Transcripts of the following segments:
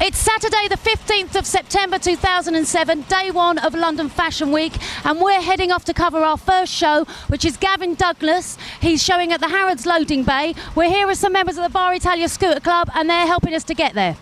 It's Saturday the 15th of September 2007, day one of London Fashion Week, and we're heading off to cover our first show, which is Gavin Douglas. He's showing at the Harrods Loading Bay. We're here with some members of the Bar Italia Scooter Club, and they're helping us to get there.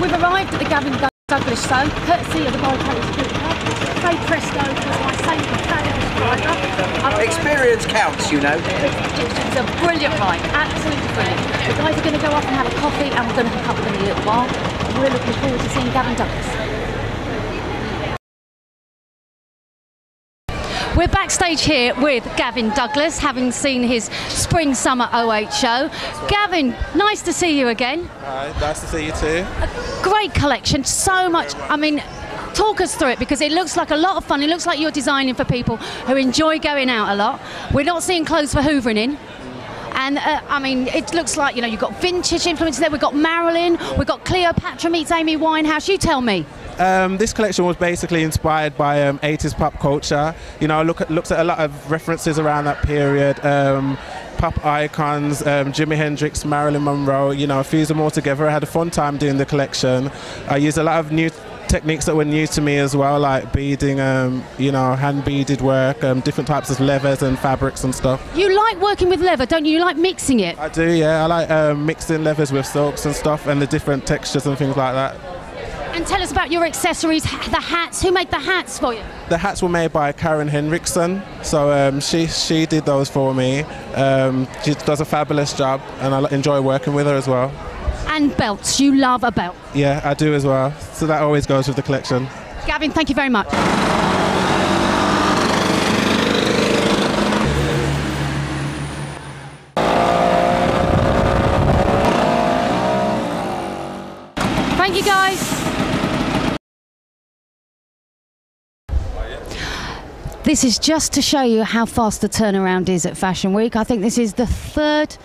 We've arrived at the Gavin Douglas show, courtesy of the Bora Scooter Club. Say presto, because my same fabulous driver. Experience counts, you know. It's a brilliant ride, absolutely brilliant. The guys are going to go off and have a coffee, and we're going to hook up with them in a little while. We're looking forward to seeing Gavin Douglas. We're backstage here with Gavin Douglas, having seen his Spring-Summer 08 show. Gavin, nice to see you again. Hi, nice to see you too. A great collection, so much. I mean, talk us through it, because it looks like a lot of fun. It looks like you're designing for people who enjoy going out a lot. We're not seeing clothes for hoovering in. And I mean, it looks like, you know, you've got vintage influences there. We've got Marilyn, we've got Cleopatra meets Amy Winehouse. You tell me. This collection was basically inspired by 80s pop culture. You know, looks at a lot of references around that period. Pop icons, Jimi Hendrix, Marilyn Monroe, you know, fused them all together. I had a fun time doing the collection. I used a lot of new techniques that were new to me as well, like beading, you know, hand beaded work, different types of leathers and fabrics and stuff. You like working with leather, don't you? You like mixing it? I do, yeah. I like mixing leathers with silks and stuff, and the different textures and things like that. And tell us about your accessories, the hats. Who made the hats for you? The hats were made by Karen Henriksen, so she did those for me. She does a fabulous job, and I enjoy working with her as well. And belts, you love a belt. Yeah, I do as well, so that always goes with the collection. Gavin, thank you very much. Thank you, guys. This is just to show you how fast the turnaround is at Fashion Week. I think this is the third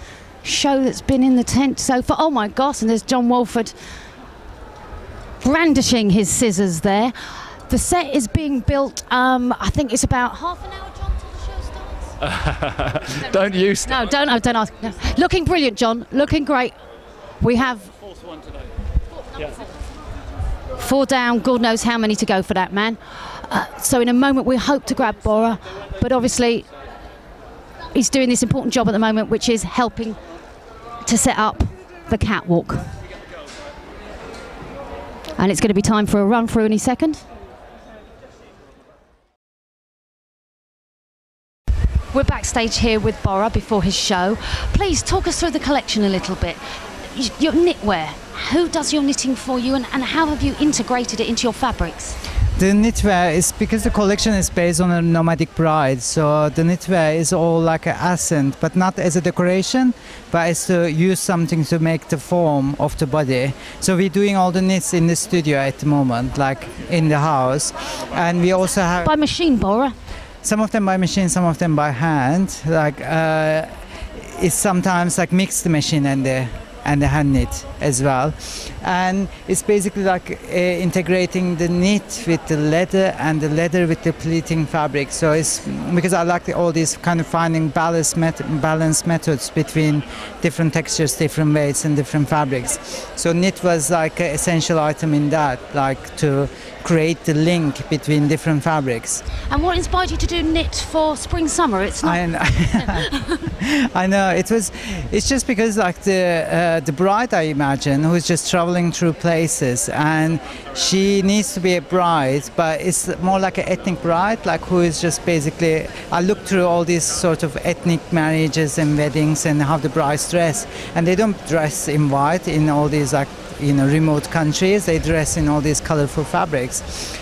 show that's been in the tent so far. Oh my gosh, and there's John Walford brandishing his scissors there. The set is being built, I think it's about half an hour, John, till the show starts? Don't you start. No, don't ask. No. Looking brilliant, John, looking great. We have Fourth one today. Yeah. 4 down, God knows how many to go for that man. So in a moment we hope to grab Bora, but obviously he's doing this important job at the moment, which is helping to set up the catwalk. And it's going to be time for a run through any second. We're backstage here with Bora before his show. Please talk us through the collection a little bit. Your knitwear, who does your knitting for you, and how have you integrated it into your fabrics? The knitwear is because the collection is based on a nomadic bride, so the knitwear is all like an accent, but not as a decoration, but as to use something to make the form of the body. So we're doing all the knits in the studio at the moment, like in the house, and we also have by machine, Bora. Some of them by machine, some of them by hand. Like it's sometimes like mixed machine and the hand knit as well, and it's basically like integrating the knit with the leather and the leather with the pleating fabric. So it's because I like all these kind of finding balance methods between different textures, different weights and different fabrics. So knit was like an essential item in that, like to create the link between different fabrics. And what inspired you to do knit for spring summer? It's not. I know it's just because like the bride, I imagine, who is just traveling through places, and she needs to be a bride, but it's more like an ethnic bride, like who is just basically, I look through all these sort of ethnic marriages and weddings and how the brides dress, and they don't dress in white in all these like, you know, remote countries. They dress in all these colorful fabrics.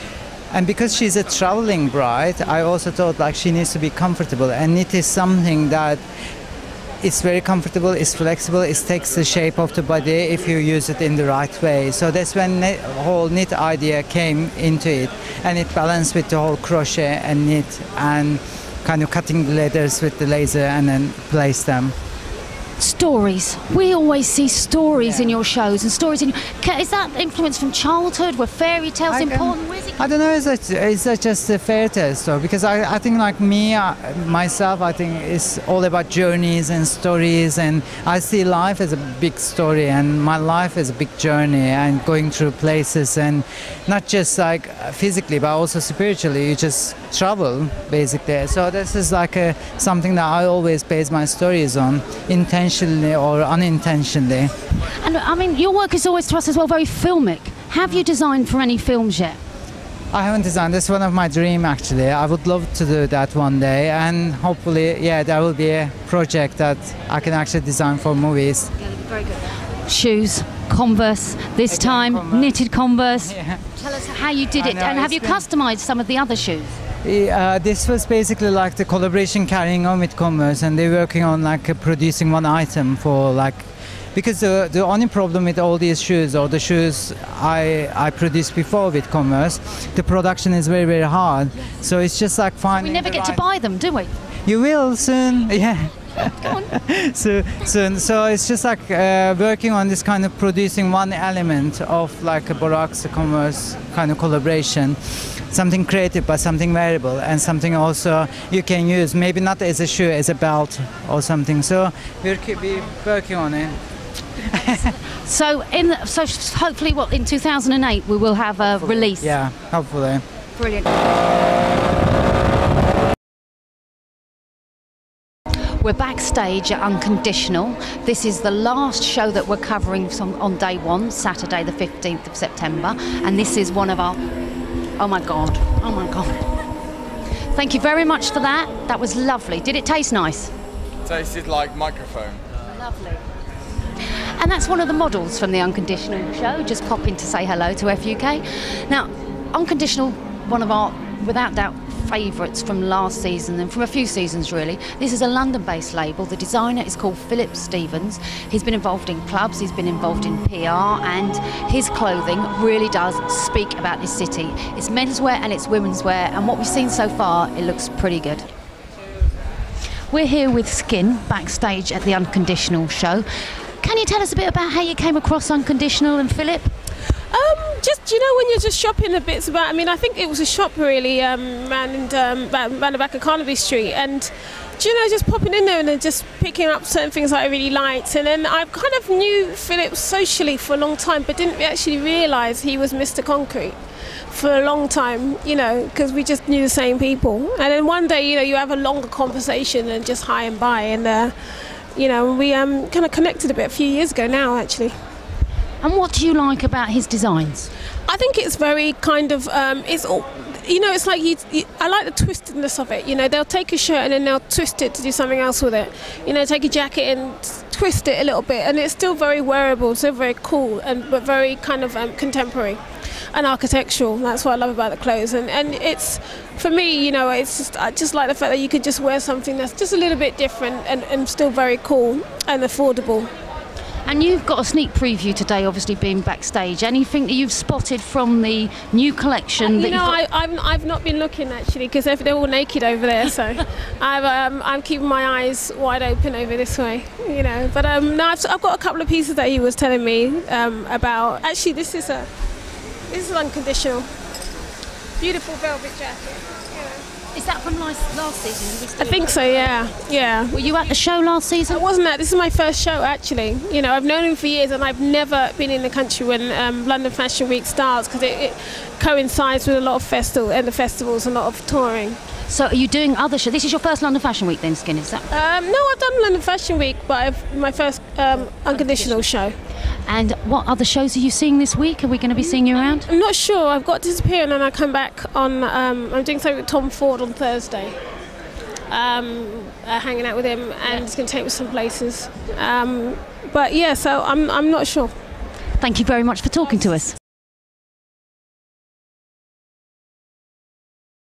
And because she's a traveling bride, I also thought like she needs to be comfortable, and it is something that it's very comfortable, it's flexible, it takes the shape of the body if you use it in the right way. So that's when the whole knit idea came into it, and it balanced with the whole crochet and knit and kind of cutting the leathers with the laser and then place them. Stories. We always see stories in your shows and stories in. Is that influence from childhood? Were fairy tales important? Where's it? I don't know. Is that just a fairy tale story? Because I think like me, myself, I think it's all about journeys and stories, and I see life as a big story, and my life is a big journey, and going through places, and not just like physically, but also spiritually. You just travel basically. So this is like something that I always base my stories on, intentionally or unintentionally. And I mean, your work is always to us as well very filmic. Have you designed for any films yet? I haven't designed. That's one of my dreams actually. I would love to do that one day, and hopefully, yeah, there will be a project that I can actually design for movies. Very good. Shoes, Converse, this time Converse. knitted Converse. Yeah. Tell us how you did it, and have you customized some of the other shoes? This was basically like the collaboration carrying on with Converse, and they're working on like producing one item for like, because the only problem with all these shoes, or the shoes I produced before with Converse, the production is very, very hard. So it's just like finding. We never get to buy them, do we? You will soon, yeah. Go on. Soon. So it's just like working on this kind of producing one element of like a Bora Aksu Converse kind of collaboration. Something creative, but something variable, and something also you can use, maybe not as a shoe, as a belt or something. So we'll keep working on it. So hopefully, in 2008 we will have a release. Yeah, hopefully. Brilliant. We're backstage at Unconditional. This is the last show that we're covering on day one, Saturday the 15th of September, and this is one of our. Oh my God. Thank you very much for that. That was lovely. Did it taste nice? Tasted like microphone. Lovely. And that's one of the models from the Unconditional show. Just pop in to say hello to FUK. Now, Unconditional, one of our, without doubt, favourites from last season and from a few seasons really. This is a London-based label. The designer is called Philip Stevens. He's been involved in clubs, he's been involved in PR, and his clothing really does speak about this city. It's menswear and it's women's wear, and what we've seen so far, it looks pretty good. We're here with Skin backstage at the Unconditional show. Can you tell us a bit about how you came across Unconditional and Philip? Just, you know, when you're just shopping a bit about, I mean, I think it was a shop really round the back of Carnaby Street, and you know, just popping in there and then just picking up certain things that I really liked. And then I kind of knew Philip socially for a long time, but didn't actually realise he was Mr. Concrete for a long time, you know, because we just knew the same people. And then one day, you know, you have a longer conversation than just hi and bye, and you know, we kind of connected a bit a few years ago now, actually. And what do you like about his designs? I think it's very kind of, it's all, you know, it's like, I like the twistedness of it. You know, they'll take a shirt and then they'll twist it to do something else with it. You know, take a jacket and twist it a little bit, and it's still very wearable, still very cool, but very kind of contemporary and architectural. That's what I love about the clothes. And it's, for me, you know, it's just, I just like the fact that you could just wear something that's just a little bit different and still very cool and affordable. And you've got a sneak preview today, obviously being backstage. Anything that you've spotted from the new collection? You know, I've not been looking actually, because they're all naked over there. So I'm keeping my eyes wide open over this way. You know, but no, I've got a couple of pieces that he was telling me about. Actually, this is Unconditional. Beautiful velvet jacket. Is that from last season? I think so, yeah. Yeah. Were you at the show last season? I wasn't at. This is my first show, actually. You know, I've known him for years, and I've never been in the country when London Fashion Week starts, because it coincides with a lot of festivals, a lot of touring. So are you doing other shows? This is your first London Fashion Week then, Skin, is that? No, I've done London Fashion Week, but my first Unconditional show. And what other shows are you seeing this week? Are we going to be seeing you around? I'm not sure. I've got to disappear and then I come back on, I'm doing something with Tom Ford on Thursday. Hanging out with him, and he's going to take me some places. But yeah, so I'm not sure. Thank you very much for talking to us.